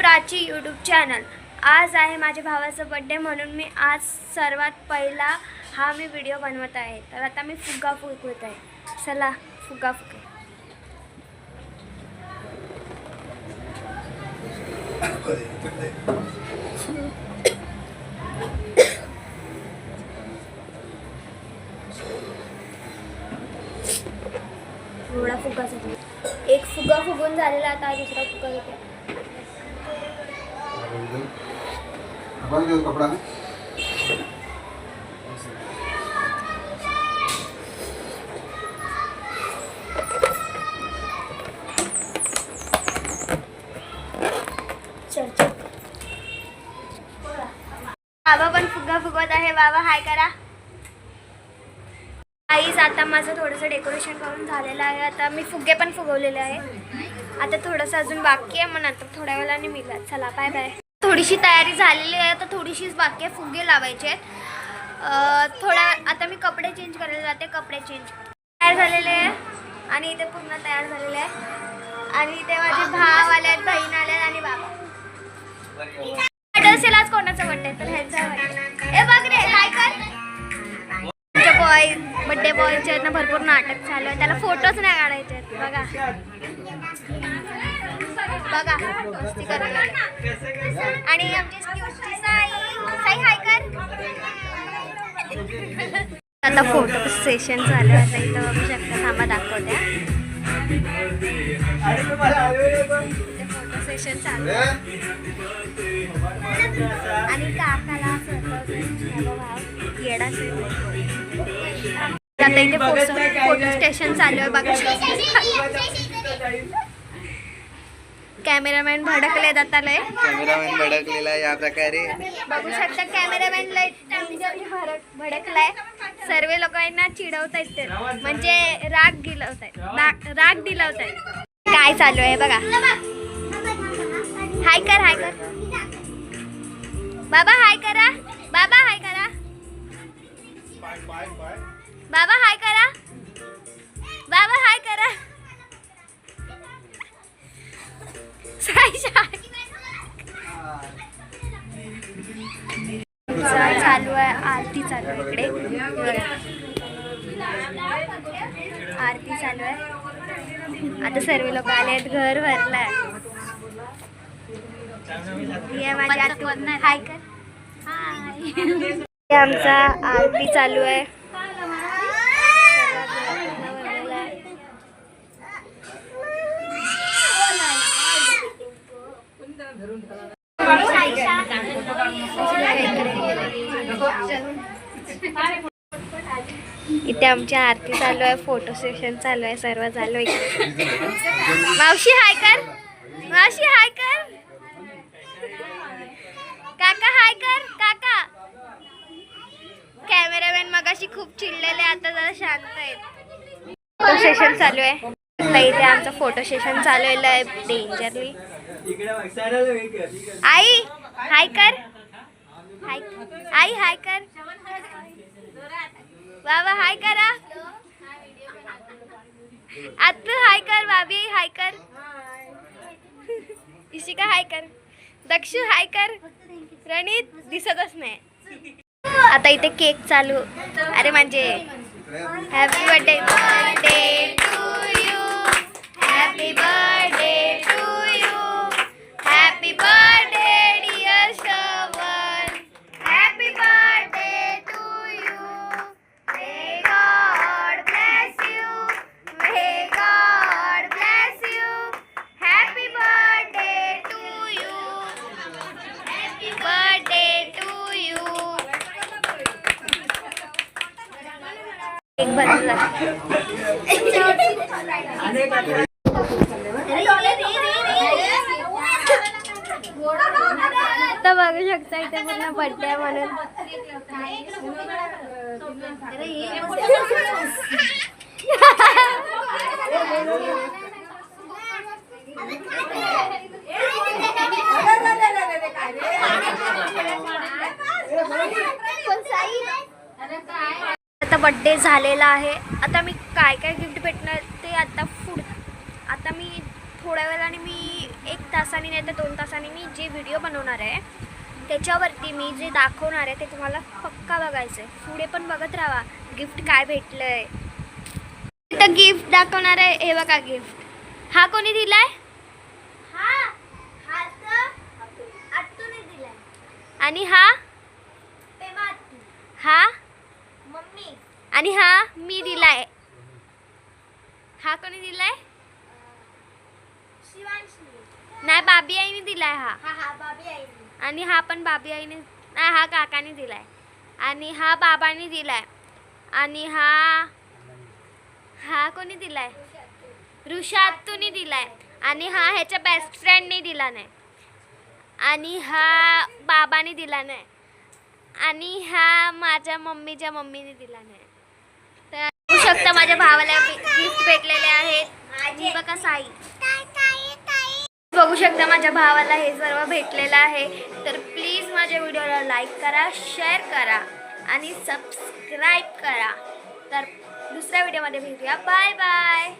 Prachi YouTube channel. आज आहे माझ्या भावाचा बर्थडे म्हणून मी आज सर्वात पहिला हा मी व्हिडिओ बनवत आहे। तर आता मी फुगा फुगवत आहे। चला फुगा फुगू। थोडा फुगा एक फुगा फुगून झालेला, आता दुसरा फुगा घेते। कपड़ा बाबा पण फुगा फुगवत आहे। बाबा हाय करा। आईज आता माझं थोडंसं डेकोरेशन करून झालेलं आहे। आता मी फुगे पण फुगवलेले आहे। आता थोडंसं अजून बाकी आहे, मग नंतर थोड्या वेळाने मिळेल। चला बाय बाय। थोडीशी तयारी झालेली आहे, तर थोडीशीच बाकी आहे। फुगे लावायचे आहेत। थोडा आता मी कपडे चेंज करायला जाते। कपडे चेंज तयार झालेले आहे आणि इथे पूर्ण तयार झालेले आहे। आणि इथे माझे भाव आले आहेत, बहीण आले आणि बाबा असेल। आज कोणाचा बर्थडे तर ह्यांचा बर्थडे। ए बघ रे काय कर। बॉय बर्थडे बॉयचे ना भरपूर नाटक चालू आहे। त्याला फोटोच नाही काढायचे आहेत। बघा बघा मस्ती करायला। आणि आमची क्यूटची साई हाय कर। आता फोटो सेशन चालू आहे। आता इथं बघू शकता, थांबा दाखवते। फोटो सेशन चालू आहे आणि काकाला येडा आता इथे फोटो स्टेशन चालू आहे। बघा कॅमेरामॅन भडकले जातालय। कॅमेरामॅन भडकलेला या प्रकारे बघू शकता। कॅमेरामॅन भडकलाय। सर्व लोकांना चिडवतायत, म्हणजे राग दिलवतायत। काय चालू आहे बघा। हाय कर हाय कर। बाबा हाय करा। बाबा हाय करा। बाबा हाय करा। बाबा हाय करा। चालू आहे आरती चालू आहे। इकडे आरती चालू आहे। आता सर्व लोक आले आहेत। घर भरलंय। हाय कर। हाय। आमचा आरती चालू आहे। इथे आमची आरती चालू आहे। फोटो सेशन चालू आहे। सर्व चालू आहे। मावशी हाय कर। मावशी हाय कर। काका हाय कर। काका कॅमेरामॅन मगाशी खूप चिडलेले, आता जरा शांत आहेत। फोटो सेशन चालू आहे। इथे आमचं फोटो सेशन चालू आहे डेंजरली। आई हाय कर। हाय आई हाय कर। बाबा हाय करा। आतू हाय कर। बाबी हाय कर। इशिका हाय कर। दक्षू हाय कर। रणित दिसतच नाही। आता इथे केक चालू। अरे म्हणजे happy birthday to you. Happy birthday to you. Happy birthday dear Shravan. Happy birthday to you. May God bless you. May God bless you. Happy birthday to you. Happy birthday to you. एक बंद आता बघू शकता इथे पूर्ण birthday म्हणून। आता birthday झालेला आहे। आता मी काय काय गिफ्ट भेटणार ते आता मी थोड्या वेळाने मी एक तासांनी नाही तर 2 तासांनी मी जे व्हिडिओ बनवणार आहे त्याच्यावरती मी जे दाखवणार आहे ते तुम्हाला पक्का बघायचं आहे. पुढे पण बघत राहा गिफ्ट काय भेटलं आहे. तर गिफ्ट दाखवणार आहे. हे बघा गिफ्ट. हा कोणी दिलाय? आणि हा मम्मी. आणि हा मी दिलाय. हा कोणी दिलाय? नाही बाबी आईने दिलाय हा. आणि हा पण बाबी आईने नाही हा काकाने दिलाय. आणि हा बाबांनी दिलाय. आणि हा कोणी दिलाय? ऋषातूने दिलाय. आणि हा ह्याच्या बेस्ट फ्रेंडने दिला नाही. आणि हा बाबाने दिला नाही. आणि हा माझ्या मम्मीच्या मम्मीने दिला नाही. तर बघू शकता माझ्या भावाला गिफ्ट भेटलेले आहेत. ही बघा साई. बघू शकता माझ्या भावाला हे सर्व भेटलेलं आहे. तर प्लीज माझ्या व्हिडिओला लाईक करा, शेअर करा आणि सबस्क्राईब करा. तर दुसऱ्या व्हिडिओमध्ये भेटूया. Bye bye.